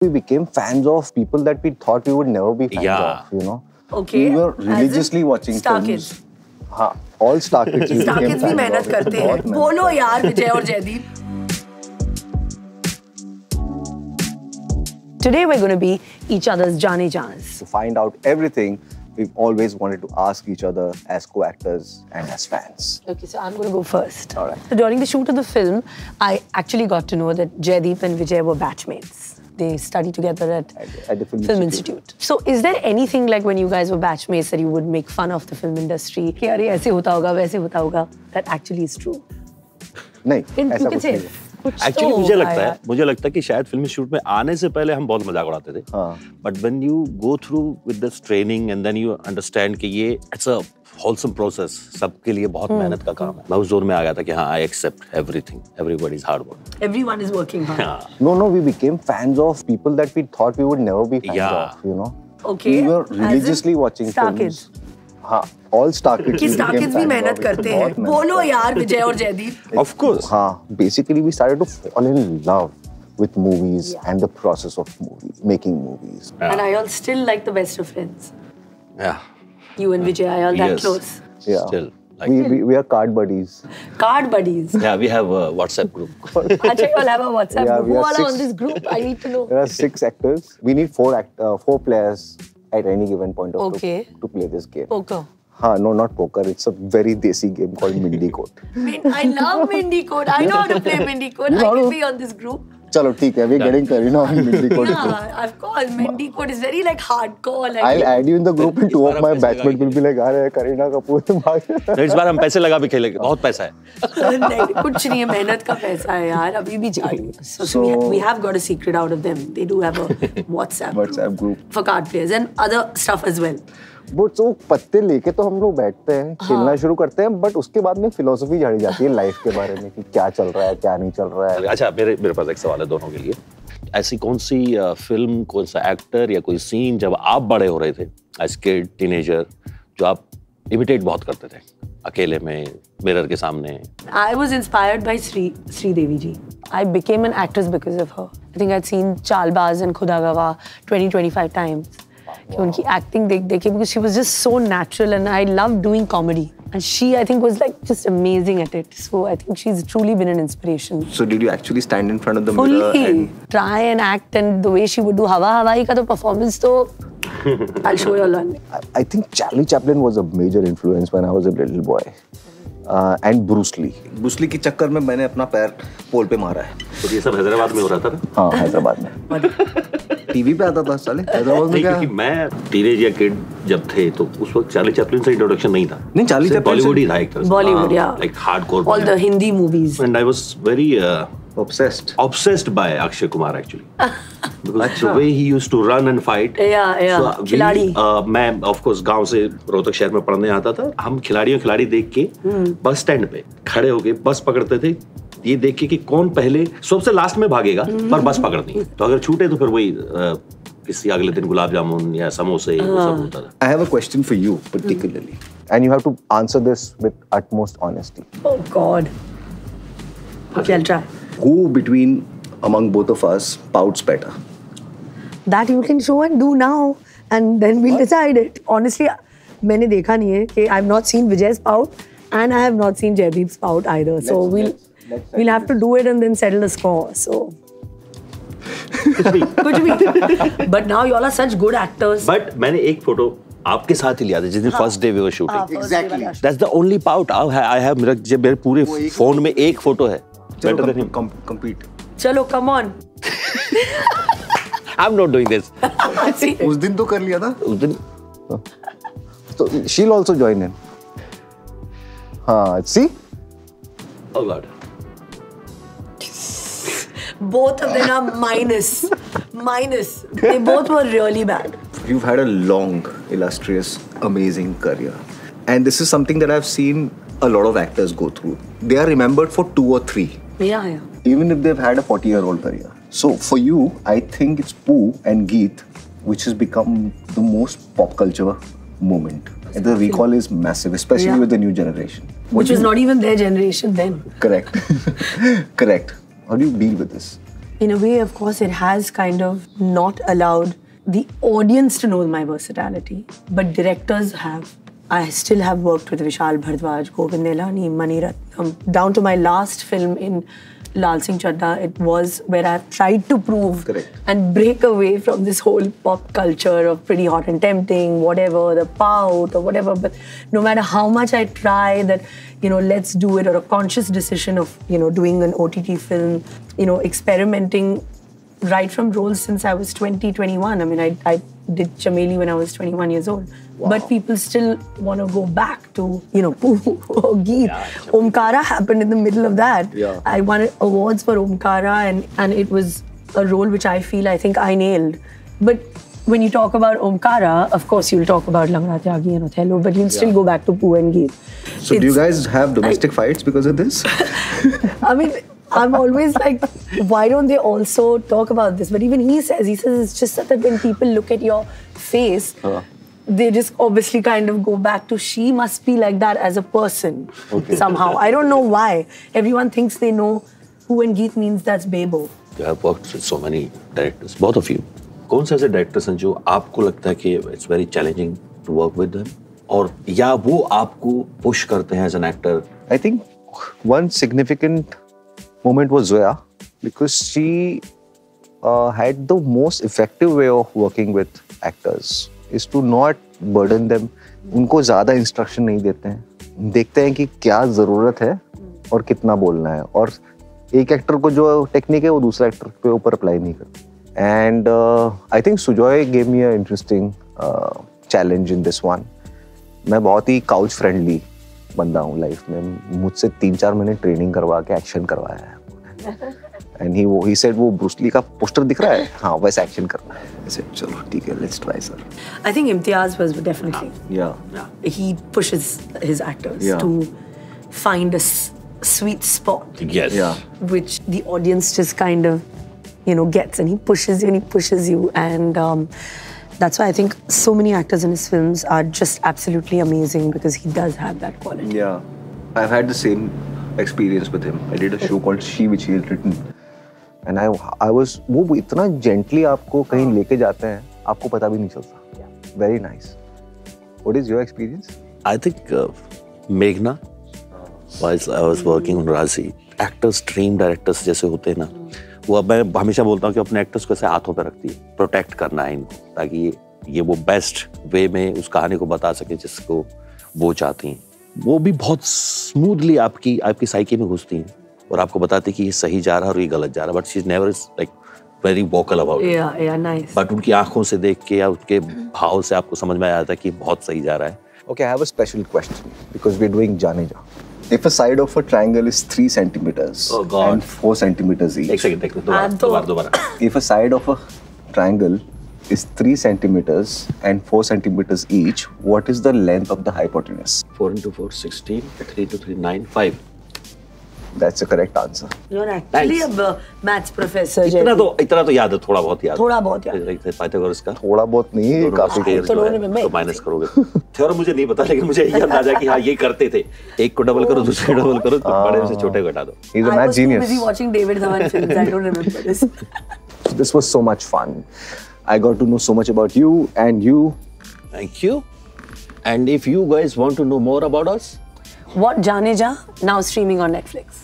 We became fans of people that we thought we would never be fans of, you know. Okay. We were religiously watching Star films. Kids. हाँ, all Star Kids. Star Kids भी मेहनत करते हैं. बोलो यार विजय और Jaideep. Today we're going to be each other's Jaane Jans. To find out everything we've always wanted to ask each other as co-actors and as fans. Okay, so I'm going to go first. All right. So during the shoot of the film, I actually got to know that Jaydeep and Vijay were batchmates. They studied together at the Film Institute. So is there anything like when you guys were batchmates that you would make fun of the film industry? कि अरे ऐसे होता होगा, वैसे होता होगा. That actually is true. नहीं, ऐसा कुछ नहीं है. Actually मुझे लगता है कि शायद फिल्म शूट में आने से पहले हम बहुत मजाक उड़ाते थे. But when you go through with this training and then you understand कि ये it's a wholesome process. सबके लिए बहुत मेहनत का काम है. मैं उस जोन में आ गया था कि हाँ I accept everything. Everybody's hard work. Everyone is working hard. No, we became fans of people that we thought we would never be fans of, you know. Okay. We were religiously watching Star films. Kids. हाँ, all Star Kids. कि Star Kids भी मेहनत करते हैं. बोलो यार विजय और Jaideep. Of course. हाँ, basically we started to fall in love with movies and the process of making movies. And are y'all still like the best of friends? Yeah. You and Vijay, are y'all that close? Yeah. Still. Like we are card buddies. Card buddies. Yeah, we have a WhatsApp group. Actually, y'all have a WhatsApp group. Who all are on this group? I need to know. There are 6 actors. We need 4 players at any given point of time to play this game. Poker. No, not poker. It's a very desi game called Mindy Code. I love Mindy Code. I know how to play Mindy Code. I can be on this group. चलो ठीक है, we're getting Kareena on Mindy Code. Yeah, of course. Mindy Code is very like hardcore. Like I'll add you in the group and 2 of my batchmates will be like, अरे Kareena Kapoor भाग. इस बार हम पैसे लगा भी खेलेंगे. बहुत पैसा है. कुछ नहीं है, मेहनत का पैसा है यार. अभी भी जारी. So we have got a secret out of them. They do have a WhatsApp group for card players and other stuff as well. But वो पत्ते लेके तो हम लोग बैठते हैं, खेलना शुरू करते हैं, बट उसके बाद में फिलोसफी झाड़ी जाती है लाइफ के बारे में कि क्या चल रहा है, क्या नहीं चल रहा है. अच्छा, मेरे पास एक सवाल है दोनों के लिए. ऐसी कौन सी फिल्म, कौन सा एक्टर या कोई सीन जब आप बड़े हो रहे थे एज किड, टीनेजर, जो आप इमिटेट बहुत करते थे अकेले में, मिरर के सामने? I was inspired by Sri Devi ji. I became an actress because of her. I think I'd seen Chalbaz and Khuda Gawah 20-25 times. कि उनकी एक्टिंग देख के because she was just so natural and I loved doing comedy and she I think was like just amazing at it, so I think she's truly been an inspiration. So did you actually stand in front of the mirror and try and act, and the way she would do Hawa Hawai ka to performance to I'll show you all. I think Charlie Chaplin was a major influence when I was a little boy. And Bruce Lee. Bruce Lee के चक्कर में मैंने अपना पैर पोल पे मारा है. तो ये सब हैदराबाद में हो रहा था ना? हाँ, हैदराबाद में. टीवी पे आता था साले. हैदराबाद में क्या? क्योंकि मैं टीनेज या किड जब थे तो उस वक्त चार्ली चैपलिन से इंट्रोडक्शन नहीं था. नहीं, चार्ली चैपलिन बॉलीवुड ही था एक तरह से. बॉलीवुड, या like hardcore. All the Hindi movies. And I was very obsessed by Akshay Kumar actually. Because the way he used to run and fight. Yeah. खिलाड़ी. मैं of course गांव से रोहतक शहर में पढ़ने आता था. हम खिलाड़ी देख के बस स्टैंड पे खड़े होके बस पकड़ते थे, ये देख के कि कौन पहले सबसे लास्ट में भागेगा पर बस पकड़नी है. तो अगर छूटे तो फिर वही किसी अगले दिन गुलाब जामुन या समोसे वो सब होता था. I have a question for you particularly, and you have to answer this with utmost honesty. Oh God. Okay, I'll try. Who between among both of us pouts better? That you can show and do now, and then we'll decide it. Honestly, मैंने देखा नहीं है कि I've not seen Vijay's pout and I have not seen Jaydeep's pout either. So we'll have to do it and then settle the score. So कुछ भी. But now you all are such good actors. But मैंने एक photo आपके साथ ही लिया था जिस दिन first day we were shooting. Exactly. That's the only pout I have. मेरे पूरे फोन में एक फोटो है. Better than him. Compete. चलो, come on. I'm not doing this. उस दिन तो कर लिया था. उस दिन. So she'll also join in. हाँ, see? Oh God. Both of them are minus. They both were really bad. You've had a long, illustrious, amazing career. And this is something that I've seen a lot of actors go through. They are remembered for 2 or 3. Yeah. Even if they've had a 40-year-old career. So for you, I think it's Pooh and Geet which has become the most pop culture moment. And the recall is massive, especially with the new generation. Which was not even their generation then. Correct. Correct. How do you deal with this? in a way, of course, it has kind of not allowed the audience to know my versatility, but directors have. I still have worked with Vishal Bhardwaj, Govind Nilani, Mani Ratnam. Down to my last film in Lal Singh Chaddha, it was where I've tried to prove and break away from this whole pop culture of Pretty Hot and Tempting, whatever, the pout or whatever. But no matter how much I try that, let's do it, or a conscious decision of, doing an OTT film, experimenting right from roles since I was 20, 21. I mean, I did Chameli when I was 21 years old. Wow. But people still want to go back to, Pooh or Geet. Yeah, Omkara happened in the middle of that. Yeah. I won awards for Omkara and it was a role which I think I nailed. But when you talk about Omkara, of course you'll talk about Langra Tyagi and Othello, but you'll still go back to Pooh and Geet. So do you guys have domestic fights because of this? I mean, I'm always like, why don't they also talk about this? But even he says it's just that when people look at your face, they just obviously kind of go back to, she must be like that as a person somehow. I don't know why. Everyone thinks they know Pooh and Geet means that's Bebo. You have worked with so many directors, both of you. कौन से ऐसे directors हैं जो आपको लगता है कि it's very challenging to work with them? और या वो आपको push करते हैं as an actor? I think one significant moment was Zoya, because she had the most effective way of working with actors is to not burden them. उनको ज़्यादा instruction नहीं देते हैं, देखते हैं कि क्या ज़रूरत है और कितना बोलना है, और एक एक्टर को जो टेक्निक है वो दूसरा एक्टर पे ऊपर अप्लाई नहीं करते. And I think Sujoy gave me an interesting challenge in this one. मैं बहुत ही couch friendly बंदा हूँ लाइफ में. मुझसे 3-4 महीने ट्रेनिंग करवा के एक्शन करवाया है. And he said वो ब्रूस ली का पोस्टर दिख रहा है, हाँ वैसे एक्शन करना है. I said चलो ठीक है, let's try sir. I think Imtiaz was definitely. Yeah. He pushes his actors to find a sweet spot. Yes. Yeah. Which the audience just kind of, gets, and he pushes you, and that's why I think so many actors in his films are just absolutely amazing, because he does have that quality. Yeah, I've had the same experience with him. I did a show called She, which he had written, and I was वो इतना gently आपको कहीं लेके जाते हैं, आपको पता भी नहीं चलता. Very nice. What is your experience? I think Meghna, while I was working on Razi, actors, dream directors जैसे होते हैं ना, वो मैं हमेशा बोलता हूँ कि अपने एक्टर्स को ऐसे हाथों पे रखती है, प्रोटेक्ट करना है इनको, ताकि ये वो बेस्ट वे में उस कहानी को बता सके जिसको वो चाहती हैं. वो भी बहुत स्मूथली आपकी साइकी में घुसती हैं और आपको बताती है कि ये सही जा रहा है और ये गलत जा रहा है, but she is never like very vocal about it. Nice. But उनकी आंखों से देख के या उनके भाव से आपको समझ में आ जाता है कि बहुत सही जा रहा है. Okay, I have a special question because we're doing Jaane Ja. If a side of a triangle is 3 centimeters and 4 centimeters each. एक सेकंड दोबारा. If a side of a triangle is 3 centimeters and 4 centimeters each, what is the length of the hypotenuse? 4 into 4, 16. 3 to 3, 9, 5. That's the correct answer. You're actually a maths professor. इतना तो याद है, थोड़ा बहुत याद. थोड़ा बहुत याद. पाइथागोरस का. थोड़ा बहुत नहीं, काफी. तो माइनस करोगे. थ्योरम मुझे नहीं पता, लेकिन मुझे यही याद आ कि हाँ ये करते थे. एक को डबल करो, दूसरे को डबल करो, बड़े से छोटे को घटा दो. He's a math genius. I was too busy watching David Dhawan films. I don't remember this. This was so much fun. I got to know so much about you and you. Thank you. And if you guys want to know more about us, watch Jaane Ja, now streaming on Netflix.